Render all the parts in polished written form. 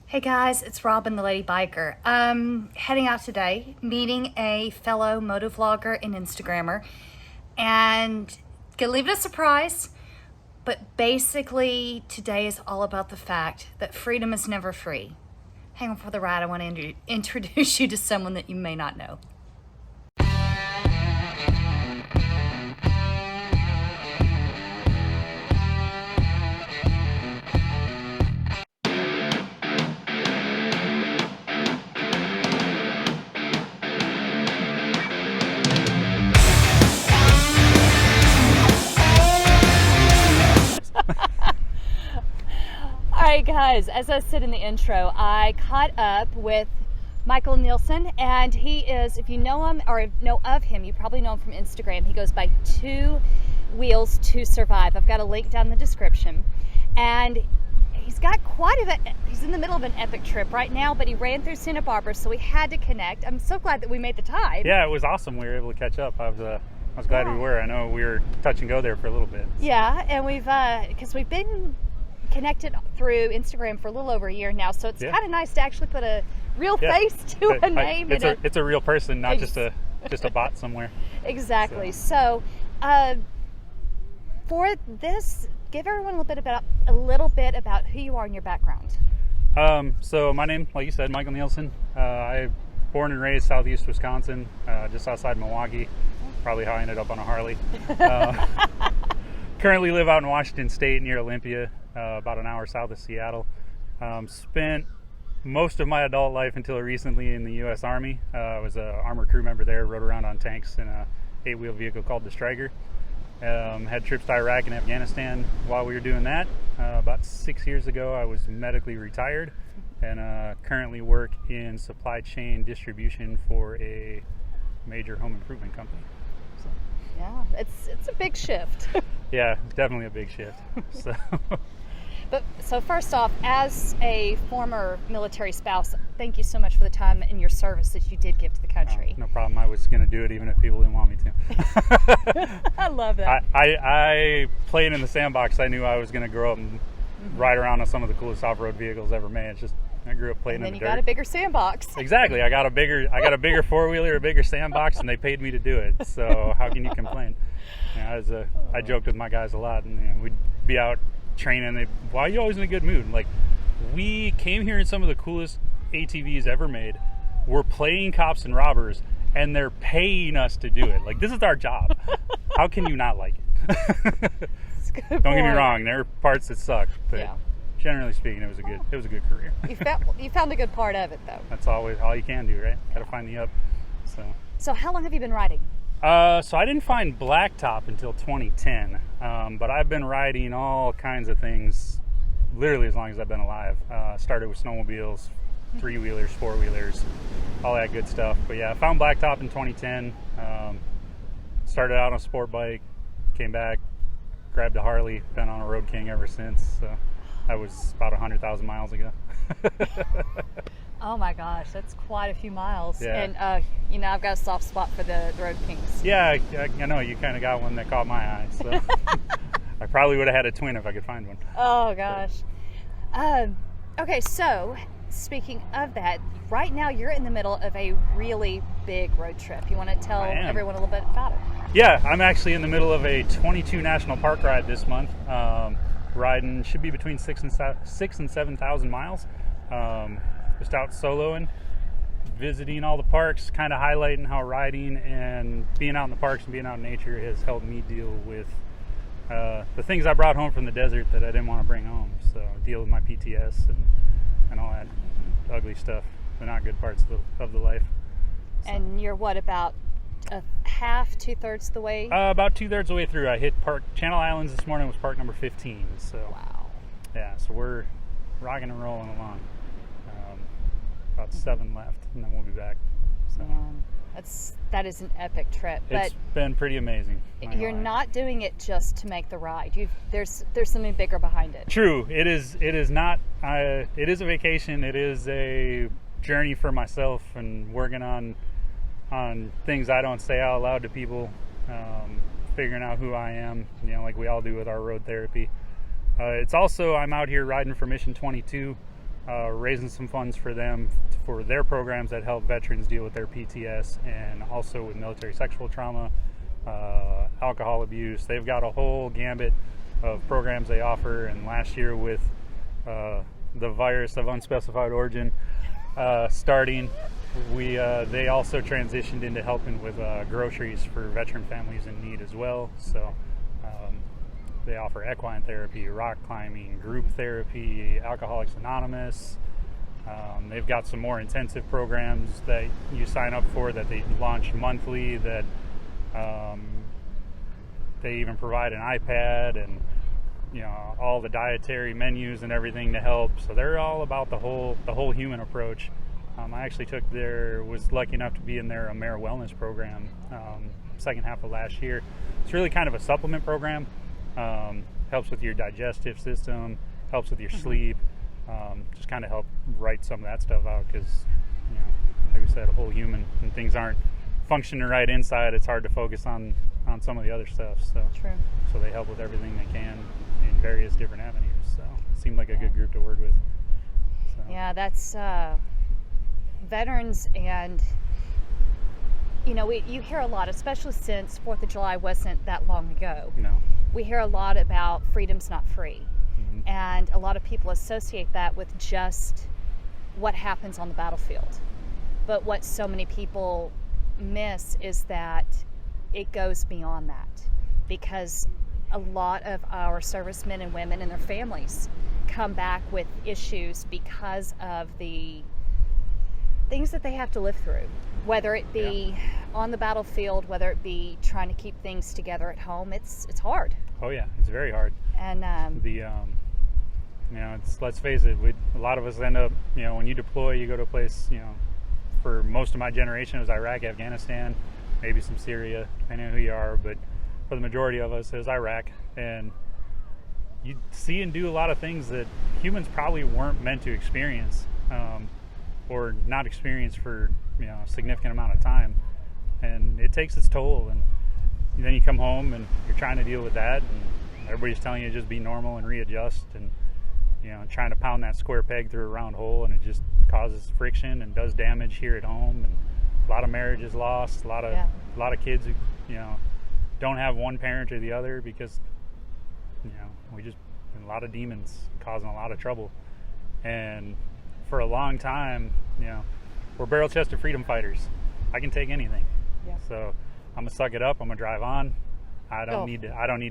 Hey guys, it's Robin the Lady Biker. Heading out today, meeting a fellow motovlogger and Instagrammer, and gonna leave it a surprise, but basically today is all about the fact that freedom is never free. Hang on for the ride. I want to introduce you to someone that you may not know. All right, guys, as I said in the intro, I caught up with Michael Nielsen, and he is, if you know him or know of him, you probably know him from Instagram. He goes by 2 Wheels to Survive. I've got a link down in the description. And he's got he's in the middle of an epic trip right now, but he ran through Santa Barbara, so we had to connect. I'm so glad that we made the time. Yeah, it was awesome. We were able to catch up. I was glad we were. I know we were touch and go there for a little bit. So. Yeah, and because we've been connected through Instagram for a little over a year now, so it's kind of nice to actually put a real face to a name. It's a real person, not just a bot somewhere. Exactly. So for this, give everyone a little bit about who you are and your background. So my name, like you said, Michael Nielsen. I born and raised southeast Wisconsin, just outside Milwaukee. Probably how I ended up on a Harley. Currently live out in Washington State near Olympia, about an hour south of Seattle. Spent most of my adult life until recently in the U.S. Army. I was an armored crew member there, rode around on tanks in a 8-wheel vehicle called the Striker. Had trips to Iraq and Afghanistan while we were doing that. About 6 years ago, I was medically retired and currently work in supply chain distribution for a major home improvement company. So. Yeah, it's a big shift. Yeah, definitely a big shift. So first off, as a former military spouse, thank you so much for the time and your service that you did give to the country. No problem. I was going to do it even if people didn't want me to. I love that. I played in the sandbox. I knew I was going to grow up and ride around on some of the coolest off-road vehicles ever made. It's just I grew up playing in the dirt. And then you got a bigger sandbox. Exactly. I got a bigger four-wheeler, a bigger sandbox, and they paid me to do it. So how can you complain? I joked with my guys a lot, and we'd be out training. Why are you always in a good mood? Like, we came here in some of the coolest ATVs ever made. We're playing cops and robbers, and they're paying us to do it. Like, this is our job. How can you not like it? Don't get me wrong. There are parts that suck, but generally speaking, it was a good career. You found the good part of it, though. That's always all you can do, right? Got to find the up. So how long have you been riding? So I didn't find blacktop until 2010, but I've been riding all kinds of things literally as long as I've been alive. Started with snowmobiles, 3-wheelers, 4-wheelers, all that good stuff. But yeah, I found blacktop in 2010. Started out on a sport bike, came back, grabbed a Harley, been on a Road King ever since. So that was about 100,000 miles ago. Oh my gosh, that's quite a few miles. Yeah. And I've got a soft spot for the Road Kings. Yeah, I know you kind of got one that caught my eye. So I probably would have had a twin if I could find one. Oh gosh. Okay, so speaking of that, right now you're in the middle of a really big road trip. You want to tell everyone a little bit about it? Yeah, I'm actually in the middle of a 22 national park ride this month. Riding should be between 6,000 and 7,000 miles. Just out soloing, visiting all the parks, kind of highlighting how riding and being out in the parks and being out in nature has helped me deal with the things I brought home from the desert that I didn't want to bring home. So deal with my PTS and all that ugly stuff, the not good parts of the life. So. And you're about a half, 2/3 the way? About 2/3 the way through. I hit Channel Islands this morning, was park number 15. So wow. Yeah, so we're rocking and rolling along. About 7 left, and then we'll be back. So. Man, that is an epic trip. It's been pretty amazing. You're not doing it just to make the ride. There's something bigger behind it. True. It is not. It is a vacation. It is a journey for myself and working on things I don't say out loud to people. Figuring out who I am, like we all do with our road therapy. It's also I'm out here riding for Mission 22. raising some funds for them for their programs that help veterans deal with their PTS, and also with military sexual trauma, alcohol abuse. They've got a whole gambit of programs they offer, and last year with the virus of unspecified origin starting, they also transitioned into helping with groceries for veteran families in need as well. So they offer equine therapy, rock climbing, group therapy, Alcoholics Anonymous. They've got some more intensive programs that you sign up for that they launch monthly, that they even provide an iPad and all the dietary menus and everything to help. So they're all about the whole human approach. I actually was lucky enough to be in their Amer Wellness program second half of last year. It's really kind of a supplement program. Helps with your digestive system, helps with your sleep, just kind of help write some of that stuff out, because like we said, a whole human, and things aren't functioning right inside, it's hard to focus on some of the other stuff. So True. So they help with everything they can in various different avenues. So it seemed like a good group to work with. So. Yeah, that's veterans, and you hear a lot, especially since 4th of July wasn't that long ago. No. We hear a lot about freedom's not free. Mm-hmm. And a lot of people associate that with just what happens on the battlefield. But what so many people miss is that it goes beyond that, because a lot of our servicemen and women and their families come back with issues because of the things that they have to live through, whether it be on the battlefield, whether it be trying to keep things together at home. It's hard. Oh yeah, it's very hard. And let's face it, a lot of us end up, when you deploy, you go to a place, for most of my generation it was Iraq, Afghanistan, maybe some Syria, depending on who you are, but for the majority of us it was Iraq. And you see and do a lot of things that humans probably weren't meant to experience, or not experience for a significant amount of time, and it takes its toll. And then you come home and you're trying to deal with that, and everybody's telling you to just be normal and readjust, and trying to pound that square peg through a round hole, and it just causes friction and does damage here at home. And a lot of marriages lost, a lot of kids who don't have one parent or the other, because a lot of demons causing a lot of trouble. And for a long time, we're barrel-chested freedom fighters. I can take anything. Yeah. So I'm gonna suck it up. I'm gonna drive on. I don't need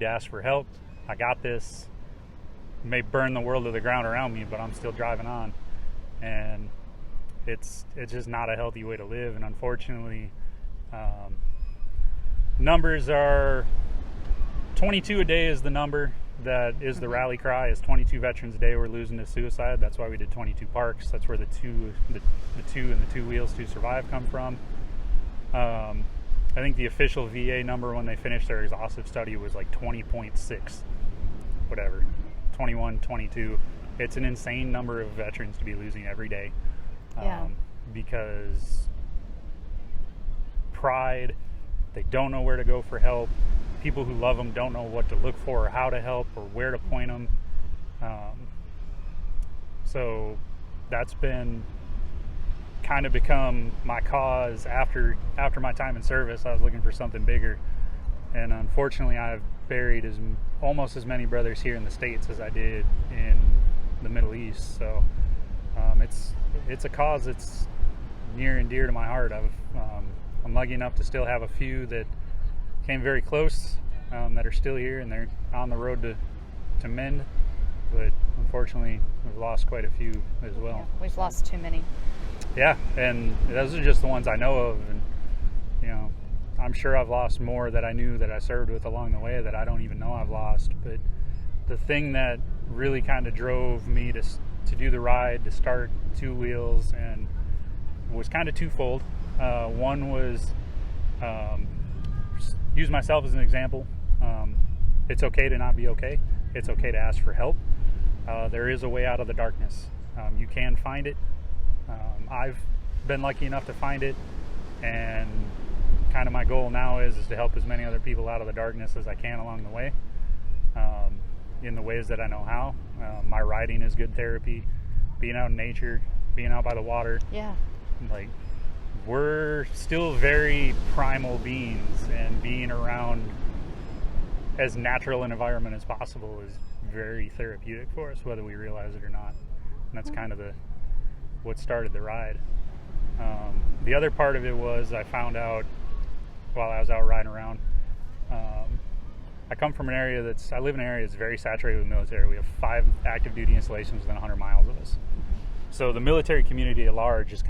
to ask for help. I got this. It may burn the world to the ground around me, but I'm still driving on. And it's just not a healthy way to live. And unfortunately, numbers are 22 a day is the number. That is the rally cry, is 22 veterans a day we're losing to suicide. That's why we did 22 parks. That's where the two and the two wheels to survive come from. I think the official VA number when they finished their exhaustive study was like 20.6, whatever, 21, 22. It's an insane number of veterans to be losing every day. Because pride, they don't know where to go for help. People who love them don't know what to look for, or how to help, or where to point them. So that's been kind of become my cause after my time in service. I was looking for something bigger, and unfortunately I've buried almost as many brothers here in the States as I did in the Middle East. So it's a cause that's near and dear to my heart. I'm lucky enough to still have a few that came very close, that are still here, and they're on the road to mend. But unfortunately, we've lost quite a few as well. Yeah, we've lost too many. Yeah, and those are just the ones I know of. And I'm sure I've lost more that I knew that I served with along the way that I don't even know I've lost. But the thing that really kind of drove me to do the ride, to start Two Wheels, and was kind of twofold. One was use myself as an example. It's okay to not be okay. It's okay to ask for help. There is a way out of the darkness. You can find it. I've been lucky enough to find it, and kind of my goal now is to help as many other people out of the darkness as I can along the way, in the ways that I know how. My riding is good therapy. being out in nature, being out by the water. Yeah. Like, we're still very primal beings, and being around as natural an environment as possible is very therapeutic for us, whether we realize it or not. And that's kind of what started the ride. The other part of it was I found out while I was out riding around. I come from I live in an area that's very saturated with military. We have 5 active duty installations within 100 miles of us. So the military community at large is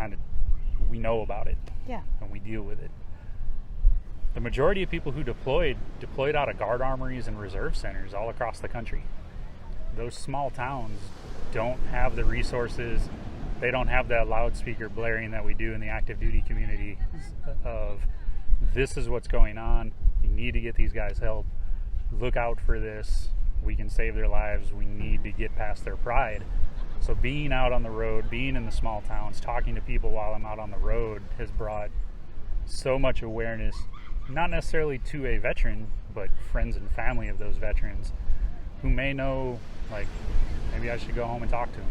we know about it. Yeah. And we deal with it. The majority of people who deployed out of guard armories and reserve centers all across the country. Those small towns don't have the resources. They don't have that loudspeaker blaring that we do in the active duty community of, this is what's going on. You need to get these guys help. Look out for this. We can save their lives. We need to get past their pride. So being out on the road, being in the small towns, talking to people while I'm out on the road has brought so much awareness, not necessarily to a veteran, but friends and family of those veterans who may know, like, maybe I should go home and talk to them.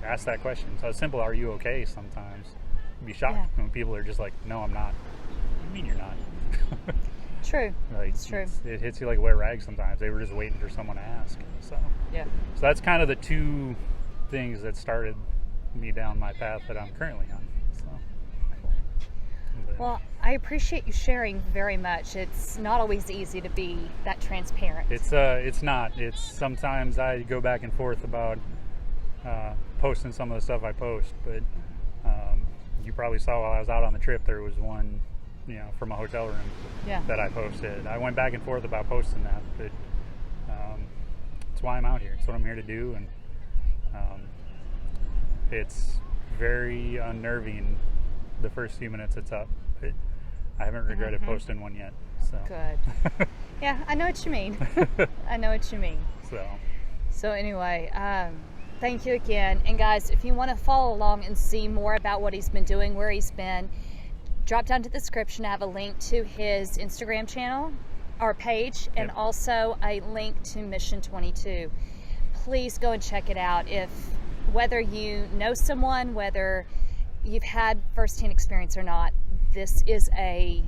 Ask that question. So it's simple, are you okay? Sometimes you'd be shocked when people are just like, no, I'm not. What do you mean you're not? True. Like, it's true. It hits you like a wet rag sometimes. They were just waiting for someone to ask. So that's kind of the 2 things that started me down my path that I'm currently on. So. Well, I appreciate you sharing very much. It's not always easy to be that transparent. It's not. It's sometimes I go back and forth about posting some of the stuff I post, but you probably saw while I was out on the trip there was one, from a hotel room that I posted. I went back and forth about posting that, but it's why I'm out here. It's what I'm here to do, and it's very unnerving the first few minutes it's up, but I haven't regretted posting one yet. So. Good. Yeah, I know what you mean. I know what you mean. So anyway, thank you again. And guys, if you want to follow along and see more about what he's been doing, where he's been, drop down to the description. I have a link to his Instagram channel or page, and also a link to Mission 22. Please go and check it out. Whether you know someone, whether you've had firsthand experience or not, this is a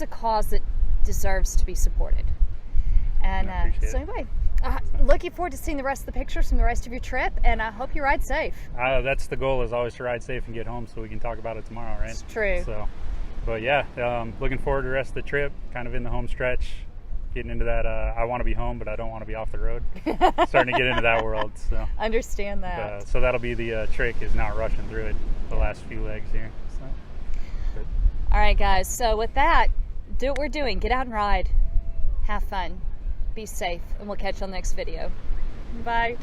cause that deserves to be supported. And so anyway, looking forward to seeing the rest of the pictures from the rest of your trip, and I hope you ride safe. That's the goal, is always to ride safe and get home so we can talk about it tomorrow, right? It's true. So, but yeah, looking forward to the rest of the trip, kind of in the home stretch, getting into that, I want to be home, but I don't want to be off the road. Starting to get into that world. So understand that. So that'll be the trick, is not rushing through it the last few legs here. So. All right, guys. So with that, do what we're doing. Get out and ride. Have fun. Be safe. And we'll catch you on the next video. Bye.